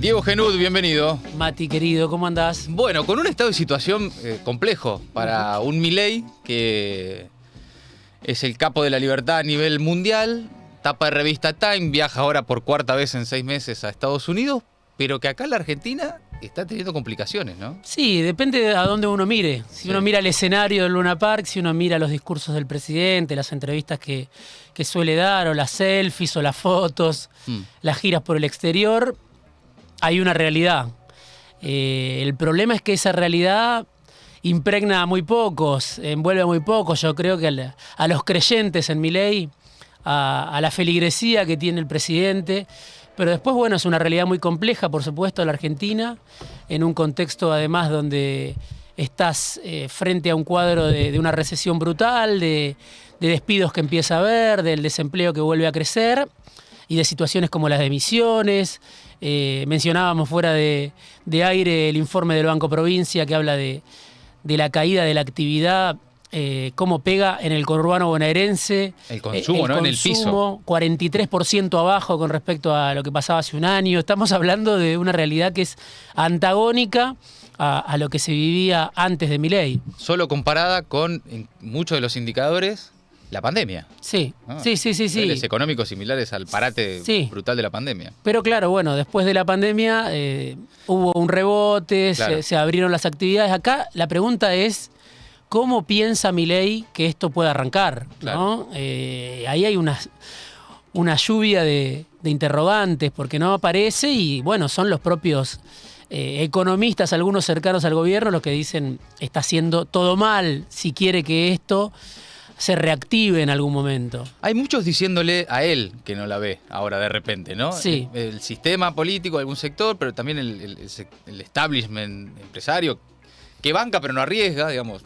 Diego Genud, bienvenido. Mati, querido, ¿cómo andás? Bueno, con un estado de situación complejo para un Milei que es el capo de la libertad a nivel mundial, tapa de revista Time, viaja ahora por cuarta vez en 6 meses a Estados Unidos, pero que acá en la Argentina está teniendo complicaciones, ¿no? Sí, depende de a dónde uno mire. Si uno mira el escenario del Luna Park, si uno mira los discursos del presidente, las entrevistas que suele dar, o las selfies, o las fotos, las giras por el exterior, hay una realidad. El problema es que esa realidad impregna a muy pocos, envuelve a muy pocos. Yo creo que a los creyentes en Milei, a la feligresía que tiene el presidente. Pero después, bueno, es una realidad muy compleja, por supuesto, la Argentina, en un contexto además donde estás frente a un cuadro de una recesión brutal, de despidos que empieza a haber, del desempleo que vuelve a crecer y de situaciones como las de emisiones. Mencionábamos fuera de aire el informe del Banco Provincia que habla de la caída de la actividad, cómo pega en el conurbano bonaerense. El consumo, ¿no? En el piso. 43% abajo con respecto a lo que pasaba hace un año. Estamos hablando de una realidad que es antagónica a lo que se vivía antes de Milei. Solo comparada con, en muchos de los indicadores, la pandemia. Sí, ¿No? sí. Niveles económicos similares al parate brutal de la pandemia. Pero claro, bueno, después de la pandemia hubo un rebote, claro. se abrieron las actividades. Acá la pregunta es, ¿cómo piensa Milei que esto puede arrancar? Claro. ¿No? Ahí hay una lluvia de interrogantes, porque no aparece y, bueno, son los propios economistas, algunos cercanos al gobierno, los que dicen está haciendo todo mal si quiere que esto se reactive en algún momento. Hay muchos diciéndole a él que no la ve ahora de repente, ¿no? Sí. El sistema político de algún sector, pero también el establishment empresario, que banca pero no arriesga, digamos.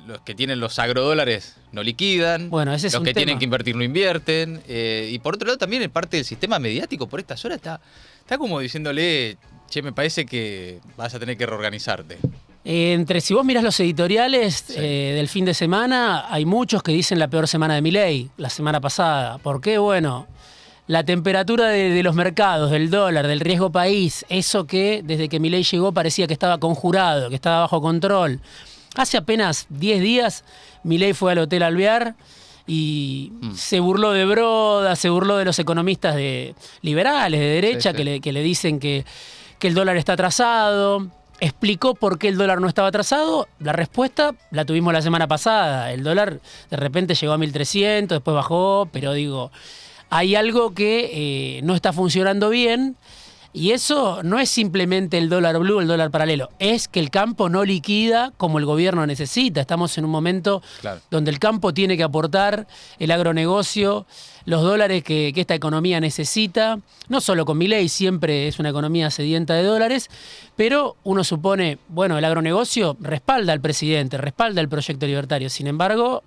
Los que tienen los agrodólares no liquidan, bueno, ese es los un que tema. tienen que invertir no invierten. Y por otro lado también en parte del sistema mediático por estas horas está como diciéndole, che, me parece que vas a tener que reorganizarte. Si vos mirás los editoriales del fin de semana, hay muchos que dicen la peor semana de Milei, la semana pasada. ¿Por qué? Bueno, la temperatura de los mercados, del dólar, del riesgo país, eso que desde que Milei llegó parecía que estaba conjurado, que estaba bajo control. Hace apenas 10 días Milei fue al Hotel Alvear y se burló de Broda, se burló de los economistas liberales, de derecha, que le dicen que el dólar está atrasado. Explicó por qué el dólar no estaba atrasado. La respuesta la tuvimos la semana pasada. El dólar de repente llegó a 1.300, después bajó, pero digo, hay algo que no está funcionando bien. Y eso no es simplemente el dólar blue, el dólar paralelo. Es que el campo no liquida como el gobierno necesita. Estamos en un momento donde el campo tiene que aportar, el agronegocio, los dólares que esta economía necesita. No solo con Milei, siempre es una economía sedienta de dólares. Pero uno supone, bueno, el agronegocio respalda al presidente, respalda el proyecto libertario. Sin embargo,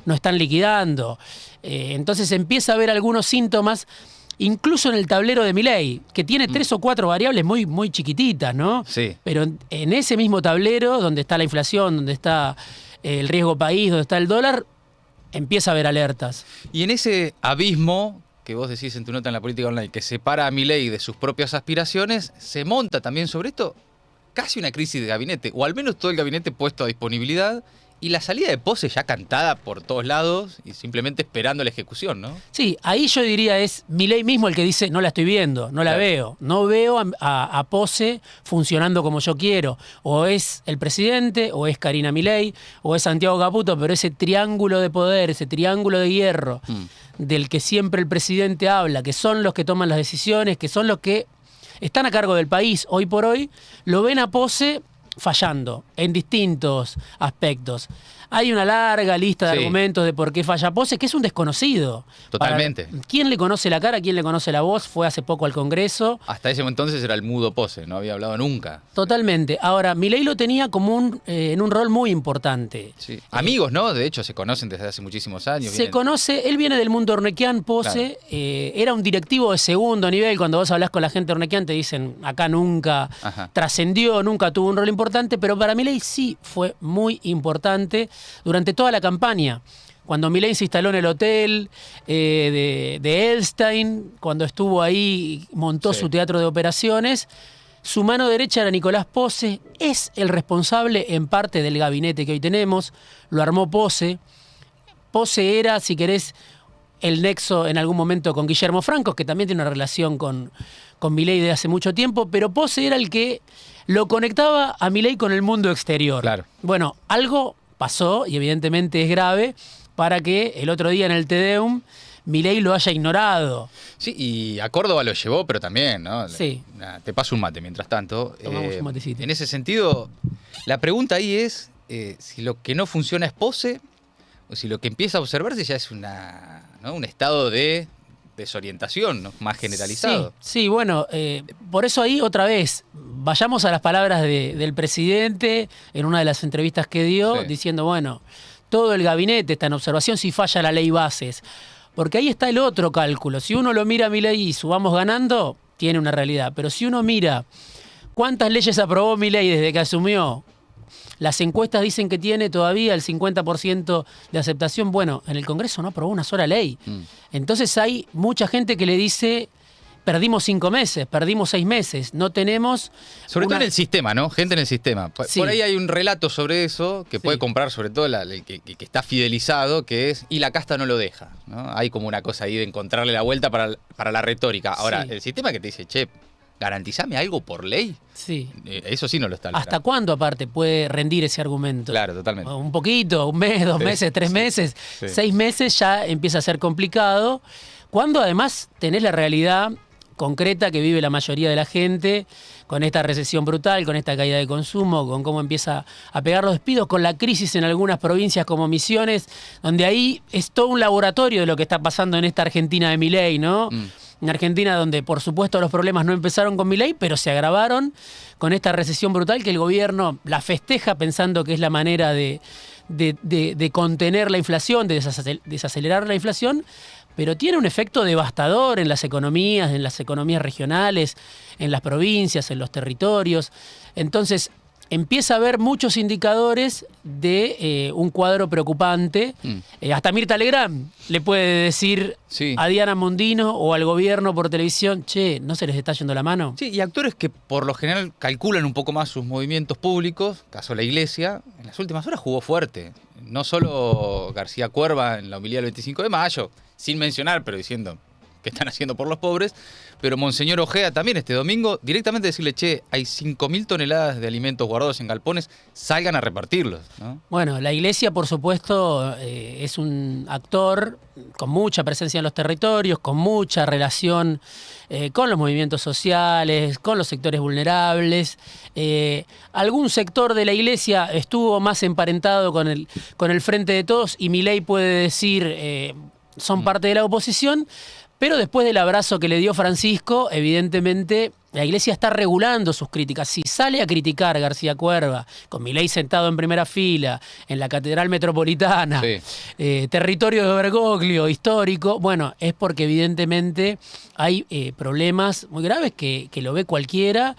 no están liquidando. Entonces empieza a haber algunos síntomas, incluso en el tablero de Milei, que tiene 3 o 4 variables muy, muy chiquititas, ¿no? Sí. Pero en ese mismo tablero, donde está la inflación, donde está el riesgo país, donde está el dólar, empieza a haber alertas. Y en ese abismo que vos decís en tu nota en la política online, que separa a Milei de sus propias aspiraciones, se monta también sobre esto casi una crisis de gabinete, o al menos todo el gabinete puesto a disponibilidad, y la salida de Pose ya cantada por todos lados y simplemente esperando la ejecución, ¿no? Sí, ahí yo diría es Milei mismo el que dice no la estoy viendo, no la veo. No veo a Pose funcionando como yo quiero. O es el presidente, o es Karina Milei, o es Santiago Caputo, pero ese triángulo de poder, ese triángulo de hierro del que siempre el presidente habla, que son los que toman las decisiones, que son los que están a cargo del país hoy por hoy, lo ven a Pose fallando en distintos aspectos. Hay una larga lista de argumentos de por qué falla Pose, que es un desconocido. Totalmente. ¿Quién le conoce la cara? ¿Quién le conoce la voz? Fue hace poco al Congreso. Hasta ese entonces era el mudo Pose, no había hablado nunca. Totalmente. Ahora, Milei lo tenía como en un rol muy importante. Sí. Amigos, ¿no? De hecho, se conocen desde hace muchísimos años. Conoce, él viene del mundo Ornequian, Pose. Claro. Era un directivo de segundo nivel. Cuando vos hablás con la gente de Ornequian te dicen, acá nunca trascendió, nunca tuvo un rol importante, pero para Milei sí fue muy importante durante toda la campaña. Cuando Milei se instaló en el hotel de Elstein, cuando estuvo ahí, montó Sí. su teatro de operaciones, su mano derecha era Nicolás Pose, es el responsable en parte del gabinete que hoy tenemos, lo armó Pose. Pose era, si querés, el nexo en algún momento con Guillermo Franco, que también tiene una relación con Milei de hace mucho tiempo, pero Pose era el que lo conectaba a Milei con el mundo exterior. Claro. Bueno, algo pasó, y evidentemente es grave, para que el otro día en el Te Deum Milei lo haya ignorado. Sí, y a Córdoba lo llevó, pero también, ¿no? Sí. Te paso un mate mientras tanto. Tomamos un matecito. En ese sentido, la pregunta ahí es si lo que no funciona es Pose o si lo que empieza a observarse ya es ¿no? un estado de desorientación, ¿no? Más generalizado. Sí, bueno, por eso ahí otra vez, vayamos a las palabras del presidente en una de las entrevistas que dio, Sí. diciendo, bueno, todo el gabinete está en observación si falla la ley bases. Porque ahí está el otro cálculo. Si uno lo mira a Milei y subamos ganando, tiene una realidad. Pero si uno mira cuántas leyes aprobó Milei desde que asumió, las encuestas dicen que tiene todavía el 50% de aceptación. Bueno, en el Congreso no aprobó una sola ley. Entonces hay mucha gente que le dice, perdimos 5 meses, perdimos 6 meses, no tenemos... Sobre todo en el sistema, ¿no? Gente en el sistema. Por Sí. ahí hay un relato sobre eso que Sí. puede comprar sobre todo el que está fidelizado, que es, y la casta no lo deja, ¿no? Hay como una cosa ahí de encontrarle la vuelta para la retórica. Ahora, Sí. el sistema que te dice, che, garantizame algo por ley, Sí. eso sí no lo está ¿Hasta logrando. cuándo aparte puede rendir ese argumento? Claro, totalmente. Un poquito, un mes, 2 Sí, meses, 3 sí, meses, sí. 6 meses ya empieza a ser complicado. Cuando además tenés la realidad concreta que vive la mayoría de la gente, con esta recesión brutal, con esta caída de consumo, con cómo empieza a pegar los despidos, con la crisis en algunas provincias como Misiones, donde ahí es todo un laboratorio de lo que está pasando en esta Argentina de Milei, ¿no? Una Argentina donde, por supuesto, los problemas no empezaron con Milei, pero se agravaron con esta recesión brutal que el gobierno la festeja pensando que es la manera de contener la inflación, de desacelerar la inflación, pero tiene un efecto devastador en las economías regionales, en las provincias, en los territorios. Entonces, empieza a haber muchos indicadores de un cuadro preocupante. Hasta Mirta Legrand le puede decir Sí. a Diana Mondino o al gobierno por televisión, che, ¿no se les está yendo la mano? Sí, y actores que por lo general calculan un poco más sus movimientos públicos, caso la Iglesia, en las últimas horas jugó fuerte. No solo García Cuerva en la homilía del 25 de mayo, sin mencionar, pero diciendo que están haciendo por los pobres, pero Monseñor Ojea también este domingo, directamente decirle, che, hay 5.000 toneladas de alimentos guardados en galpones, salgan a repartirlos, ¿no? Bueno, la Iglesia, por supuesto, es un actor con mucha presencia en los territorios, con mucha relación con los movimientos sociales, con los sectores vulnerables. Algún sector de la Iglesia estuvo más emparentado con el Frente de Todos y Milei puede decir, son parte de la oposición. Pero después del abrazo que le dio Francisco, evidentemente la Iglesia está regulando sus críticas. Si sale a criticar García Cuerva, con Milei sentado en primera fila, en la Catedral Metropolitana, Sí. territorio de Bergoglio, histórico, bueno, es porque evidentemente hay problemas muy graves que lo ve cualquiera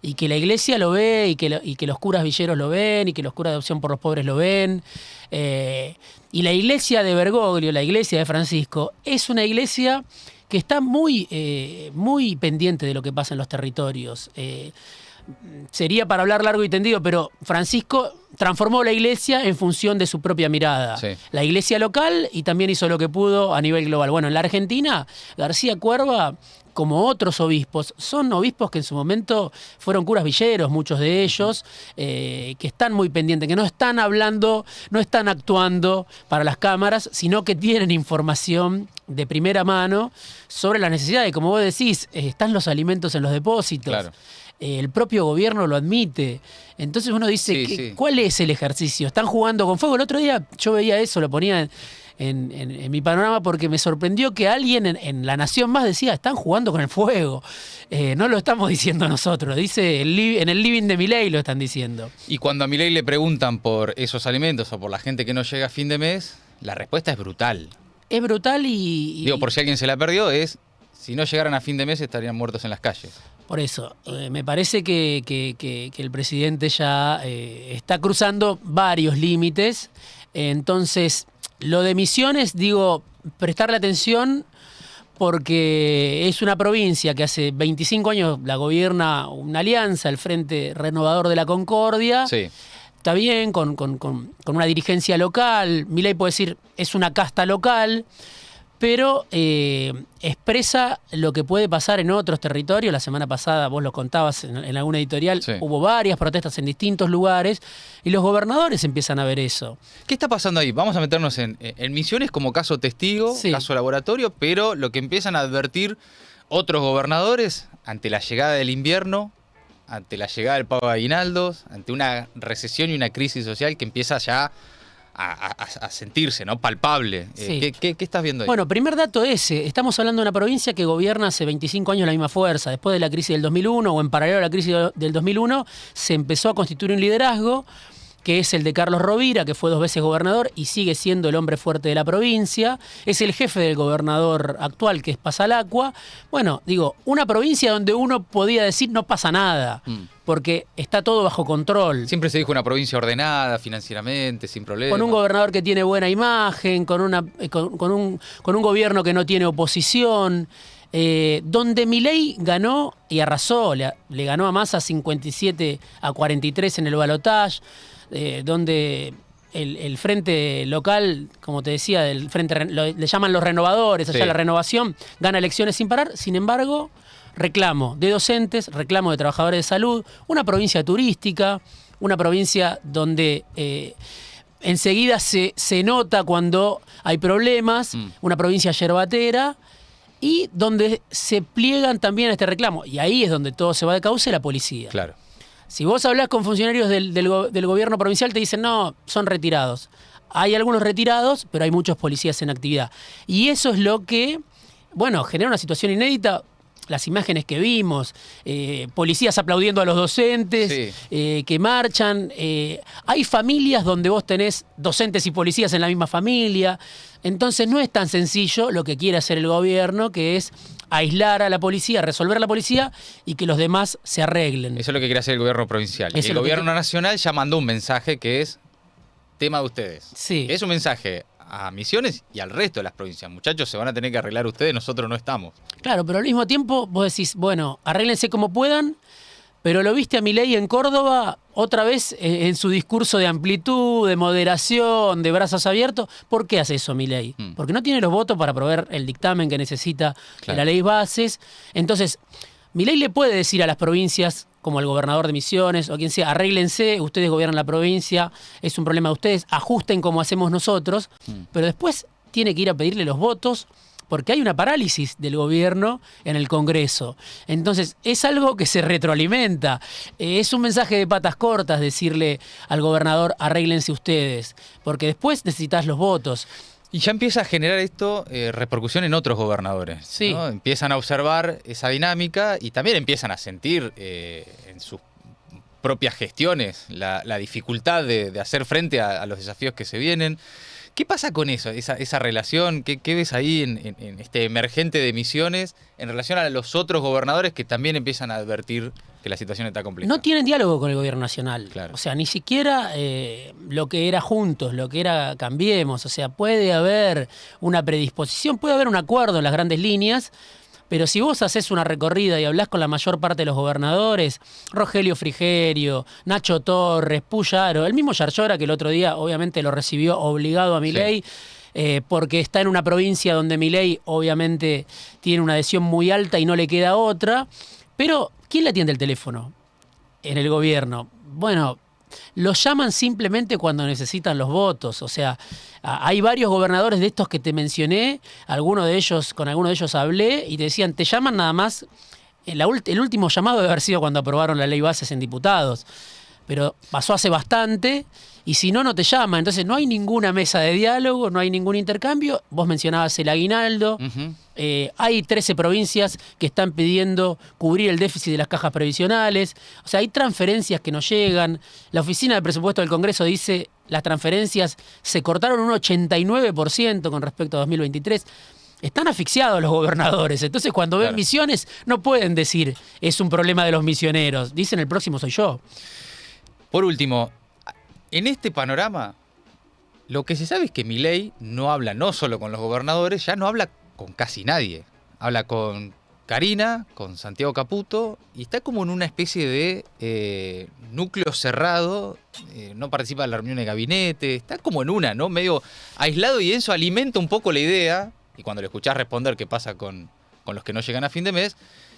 y que la Iglesia lo ve y que los curas villeros lo ven y que los curas de Opción por los Pobres lo ven. Y la iglesia de Bergoglio, la iglesia de Francisco, es una iglesia que está muy pendiente de lo que pasa en los territorios. Sería para hablar largo y tendido, pero Francisco transformó la iglesia en función de su propia mirada. Sí. La iglesia local y también hizo lo que pudo a nivel global. Bueno, en la Argentina, García Cuerva, como otros obispos, son obispos que en su momento fueron curas villeros, muchos de ellos, que están muy pendientes, que no están hablando, no están actuando para las cámaras, sino que tienen información de primera mano sobre la necesidad de, como vos decís, están los alimentos en los depósitos. Claro. El propio gobierno lo admite. Entonces uno dice, Sí. ¿cuál es el ejercicio? ¿Están jugando con fuego? El otro día yo veía eso, lo ponía en mi panorama porque me sorprendió que alguien en La Nación Más decía, están jugando con el fuego. No lo estamos diciendo nosotros, dice en el living de Milei lo están diciendo. Y cuando a Milei le preguntan por esos alimentos o por la gente que no llega a fin de mes, la respuesta es brutal. Es brutal y Digo, por si alguien se la perdió, si no llegaran a fin de mes estarían muertos en las calles. por eso, me parece que el presidente ya está cruzando varios límites. Entonces, Lo de Misiones, digo, prestarle atención porque es una provincia que hace 25 años la gobierna una alianza, el Frente Renovador de la Concordia. Sí. Está bien, con una dirigencia local. Milei puede decir, es una casta local, pero expresa lo que puede pasar en otros territorios. La semana pasada, vos lo contabas en alguna editorial, Sí. hubo varias protestas en distintos lugares y los gobernadores empiezan a ver eso. ¿Qué está pasando ahí? Vamos a meternos en Misiones como caso testigo, Sí. caso laboratorio, pero lo que empiezan a advertir otros gobernadores ante la llegada del invierno, ante la llegada del pago de aguinaldos, ante una recesión y una crisis social que empieza ya a sentirse, ¿no? Palpable. Sí. ¿Qué estás viendo ahí? Bueno, primer dato ese. Estamos hablando de una provincia que gobierna hace 25 años la misma fuerza. Después de la crisis del 2001 o en paralelo a la crisis del 2001, se empezó a constituir un liderazgo que es el de Carlos Rovira, que fue 2 veces gobernador y sigue siendo el hombre fuerte de la provincia. Es el jefe del gobernador actual, que es Pasalacqua. Bueno, digo, una provincia donde uno podía decir no pasa nada, porque está todo bajo control. Siempre se dijo una provincia ordenada financieramente, sin problemas. Con un gobernador que tiene buena imagen, con un gobierno que no tiene oposición, donde Milei ganó y arrasó, le ganó a Massa 57-43 en el balotaje, donde el frente local, como te decía, del frente le llaman los renovadores, allá Sí. la renovación, gana elecciones sin parar. Sin embargo, reclamo de docentes, reclamo de trabajadores de salud, una provincia turística, una provincia donde enseguida se nota cuando hay problemas, una provincia yerbatera, y donde se pliegan también a este reclamo. Y ahí es donde todo se va de cauce, la policía. Claro. Si vos hablás con funcionarios del gobierno provincial, te dicen, no, son retirados. Hay algunos retirados, pero hay muchos policías en actividad. Y eso es lo que, bueno, genera una situación inédita. Las imágenes que vimos, policías aplaudiendo a los docentes, que marchan. Hay familias donde vos tenés docentes y policías en la misma familia. Entonces no es tan sencillo lo que quiere hacer el gobierno, que es aislar a la policía, resolver la policía y que los demás se arreglen. Eso es lo que quiere hacer el gobierno provincial. Eso Y es el lo que gobierno nacional ya mandó un mensaje que es tema de ustedes. Sí. Es un mensaje a Misiones y al resto de las provincias. Muchachos, se van a tener que arreglar ustedes, nosotros no estamos. Claro, pero al mismo tiempo vos decís, bueno, arréglense como puedan, pero lo viste a Milei en Córdoba otra vez en su discurso de amplitud, de moderación, de brazos abiertos. ¿Por qué hace eso Milei? Porque no tiene los votos para aprobar el dictamen que necesita de la ley bases. Entonces, Milei le puede decir a las provincias, como el gobernador de Misiones o quien sea, arréglense, ustedes gobiernan la provincia, es un problema de ustedes, ajusten como hacemos nosotros, pero después tiene que ir a pedirle los votos porque hay una parálisis del gobierno en el Congreso. Entonces, es algo que se retroalimenta. Es un mensaje de patas cortas decirle al gobernador, arréglense ustedes, porque después necesitas los votos. Y ya empieza a generar esto repercusión en otros gobernadores. Sí. ¿No? Empiezan a observar esa dinámica y también empiezan a sentir en sus propias gestiones la dificultad de hacer frente a los desafíos que se vienen. ¿Qué pasa con eso, esa relación? ¿Qué ves ahí en este emergente de Misiones en relación a los otros gobernadores que también empiezan a advertir que la situación está complicada? No tienen diálogo con el gobierno nacional. Claro. O sea, ni siquiera lo que era Juntos, lo que era Cambiemos. O sea, puede haber una predisposición, puede haber un acuerdo en las grandes líneas, pero si vos haces una recorrida y hablás con la mayor parte de los gobernadores, Rogelio Frigerio, Nacho Torres, Puyaro, el mismo Yarlora, que el otro día obviamente lo recibió obligado a Milei, porque está en una provincia donde Milei obviamente tiene una adhesión muy alta y no le queda otra. Pero, ¿quién le atiende el teléfono en el gobierno? Bueno, los llaman simplemente cuando necesitan los votos. O sea, hay varios gobernadores de estos que te mencioné, con algunos de ellos hablé y te decían, te llaman nada más. El último llamado debe haber sido cuando aprobaron la ley bases en diputados. Pero pasó hace bastante y si no, no te llaman. Entonces no hay ninguna mesa de diálogo, no hay ningún intercambio. Vos mencionabas el aguinaldo. Hay 13 provincias que están pidiendo cubrir el déficit de las cajas previsionales. O sea, hay transferencias que no llegan. La Oficina de Presupuesto del Congreso dice las transferencias se cortaron un 89% con respecto a 2023. Están asfixiados los gobernadores. Entonces, cuando ven Misiones, no pueden decir es un problema de los misioneros. Dicen el próximo soy yo. Por último, en este panorama, Lo que se sabe es que Milei no habla no solo con los gobernadores, ya no habla con casi nadie. Habla con Karina, con Santiago Caputo, y está como en una especie de núcleo cerrado, no participa en la reunión de gabinete, está como en una, ¿no? Medio aislado, y eso alimenta un poco la idea, y cuando le escuchás responder qué pasa con los que no llegan a fin de mes,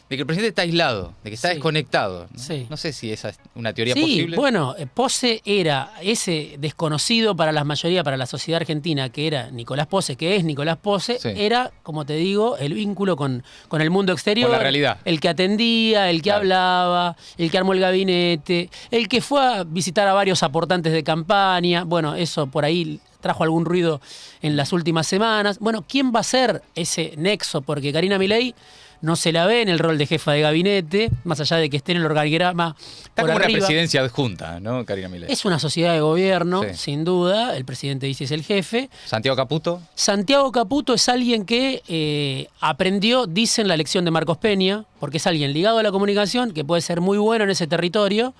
de que el presidente está aislado, de que está desconectado. ¿No? Sí. No sé si esa es una teoría Sí, posible. bueno, Pose era ese desconocido para la mayoría, para la sociedad argentina, que era Nicolás Pose, que es Nicolás Pose, Sí. era, como te digo, el vínculo con el mundo exterior. Con la realidad. El que atendía, el que Claro. hablaba, el que armó el gabinete, el que fue a visitar a varios aportantes de campaña. Bueno, eso por ahí trajo algún ruido en las últimas semanas. Bueno, ¿quién va a ser ese nexo? Porque Karina Milei no se la ve en el rol de jefa de gabinete, más allá de que esté en el organigrama Está por como una arriba. presidencia adjunta, ¿no, Karina Milei? Es una sociedad de gobierno, Sí. sin duda. El presidente dice es el jefe. Santiago Caputo. Santiago Caputo es alguien que aprendió, dicen, la lección de Marcos Peña, porque es alguien ligado a la comunicación, que puede ser muy bueno en ese territorio.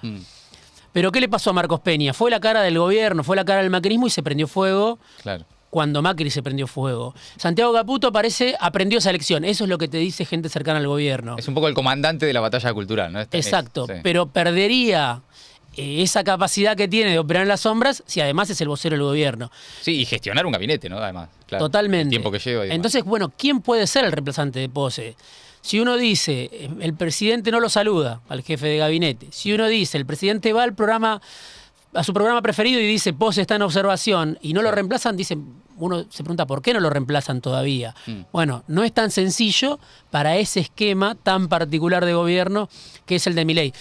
Pero ¿qué le pasó a Marcos Peña? Fue la cara del gobierno, fue la cara del macrismo y se prendió fuego Claro. cuando Macri se prendió fuego. Santiago Caputo aprendió esa lección. Eso es lo que te dice gente cercana al gobierno. Es un poco el comandante de la batalla cultural, ¿no? Exacto, Sí. pero perdería esa capacidad que tiene de operar en las sombras si además es el vocero del gobierno. Sí, y gestionar un gabinete, ¿no? Además, claro. Totalmente. El tiempo que lleva. y demás. Entonces, bueno, ¿quién puede ser el reemplazante de Pose? Si uno dice, el presidente no lo saluda al jefe de gabinete. Si uno dice, el presidente va a su programa preferido y dice, Pose está en observación, y no lo reemplazan, uno se pregunta, ¿por qué no lo reemplazan todavía? Bueno, no es tan sencillo para ese esquema tan particular de gobierno que es el de Milei.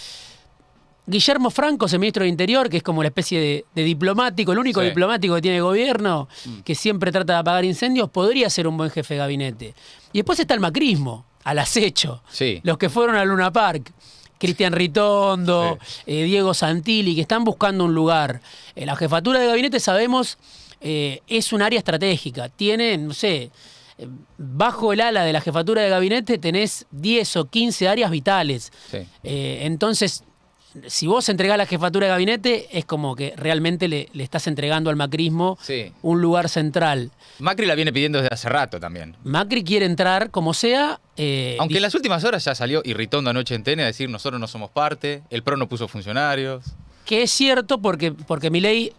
Guillermo Franco, el ministro de Interior, que es como la especie de diplomático, el único Sí. diplomático que tiene el gobierno, que siempre trata de apagar incendios, podría ser un buen jefe de gabinete. Y después está el macrismo, al acecho. Sí. Los que fueron a Luna Park. Cristian Ritondo, Diego Santilli, que están buscando un lugar. La jefatura de gabinete, sabemos, es un área estratégica. Tiene, no sé, bajo el ala de la jefatura de gabinete tenés 10 o 15 áreas vitales. Sí. Entonces, si vos entregás la jefatura de gabinete, es como que realmente le estás entregando al macrismo Sí. un lugar central. Macri la viene pidiendo desde hace rato también. Macri quiere entrar como sea. Aunque en las últimas horas ya salió irritando anoche en TN a decir nosotros no somos parte, el PRO no puso funcionarios. Que es cierto porque Milei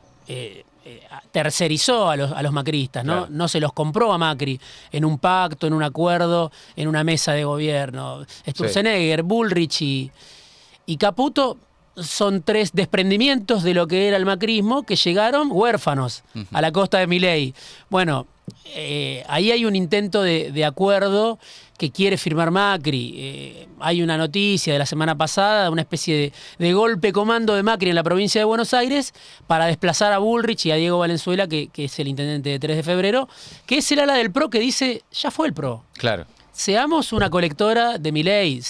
tercerizó a los macristas, ¿no? Claro. No se los compró a Macri en un pacto, en un acuerdo, en una mesa de gobierno. Sturzenegger, Bullrich y Caputo son tres desprendimientos de lo que era el macrismo que llegaron huérfanos a la costa de Milei. Bueno, ahí hay un intento de acuerdo que quiere firmar Macri. Hay una noticia de la semana pasada, una especie de golpe comando de Macri en la provincia de Buenos Aires para desplazar a Bullrich y a Diego Valenzuela, que es el intendente de 3 de febrero, que es el ala del PRO que dice, ya fue el PRO. Claro. Seamos una colectora de Milei,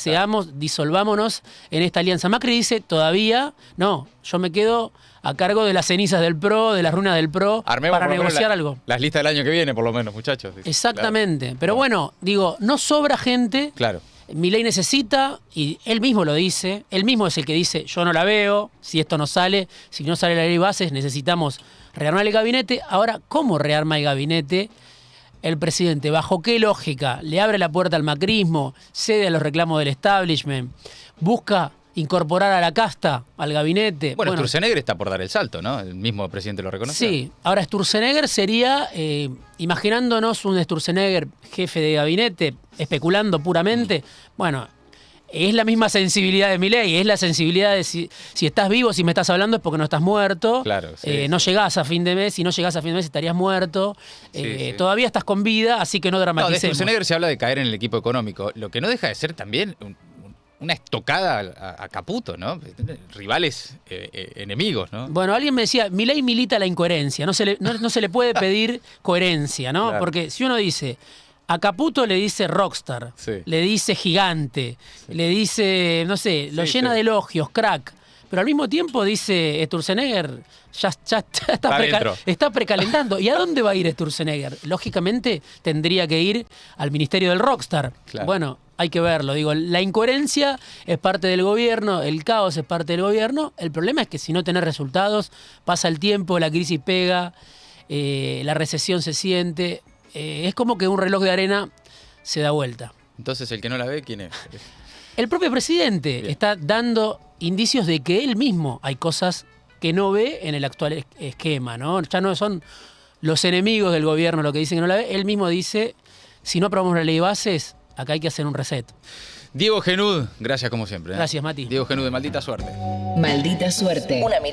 disolvámonos en esta alianza. Macri dice, todavía, no, yo me quedo a cargo de las cenizas del PRO, de las ruinas del PRO, Armemos para por lo menos negociar algo. Las listas del año que viene, por lo menos, muchachos. Dice. Exactamente. Claro. Pero bueno, digo, no sobra gente. Claro. Milei necesita, y él mismo lo dice, él mismo es el que dice, yo no la veo, si esto no sale, si no sale la ley de bases, necesitamos rearmar el gabinete. Ahora, ¿cómo rearma el gabinete? El presidente, ¿bajo qué lógica? ¿Le abre la puerta al macrismo? ¿Cede a los reclamos del establishment? ¿Busca incorporar a la casta al gabinete? Bueno, Sturzenegger está por dar el salto, ¿no? El mismo presidente lo reconoció. Sí, ahora Sturzenegger sería, imaginándonos un Sturzenegger jefe de gabinete, especulando puramente, bueno, es la misma sensibilidad de Milei, es la sensibilidad de si estás vivo, si me estás hablando es porque no estás muerto. Claro, sí, no sí. llegás a fin de mes, si no llegás a fin de mes estarías muerto. Sí. Todavía estás con vida, así que no No, de dramaticemos. Sturzenegger se habla de caer en el equipo económico, lo que no deja de ser también una estocada a Caputo, ¿no? Rivales enemigos, ¿no? Bueno, alguien me decía, Milei milita la incoherencia, no se le puede pedir coherencia, ¿no? Claro. Porque si uno dice, a Caputo le dice rockstar, Sí. le dice gigante, le dice, no sé, lo Sí, llena sí. de elogios, crack, pero al mismo tiempo dice Sturzenegger, ya está precalentando. ¿Y a dónde va a ir Sturzenegger? Lógicamente tendría que ir al ministerio del rockstar. Claro. Bueno, hay que verlo. Digo, la incoherencia es parte del gobierno, el caos es parte del gobierno. El problema es que si no tenés resultados, pasa el tiempo, la crisis pega. la recesión se siente. Es como que un reloj de arena se da vuelta. Entonces, el que no la ve, ¿quién es? El propio presidente Bien. está dando indicios de que él mismo hay cosas que no ve en el actual esquema, ¿no? Ya no son los enemigos del gobierno lo que dicen que no la ve. Él mismo dice, si no aprobamos la ley de bases, acá hay que hacer un reset. Diego Genud, gracias como siempre. Gracias, Mati. Diego Genud de Maldita Suerte. Maldita suerte. Una mirada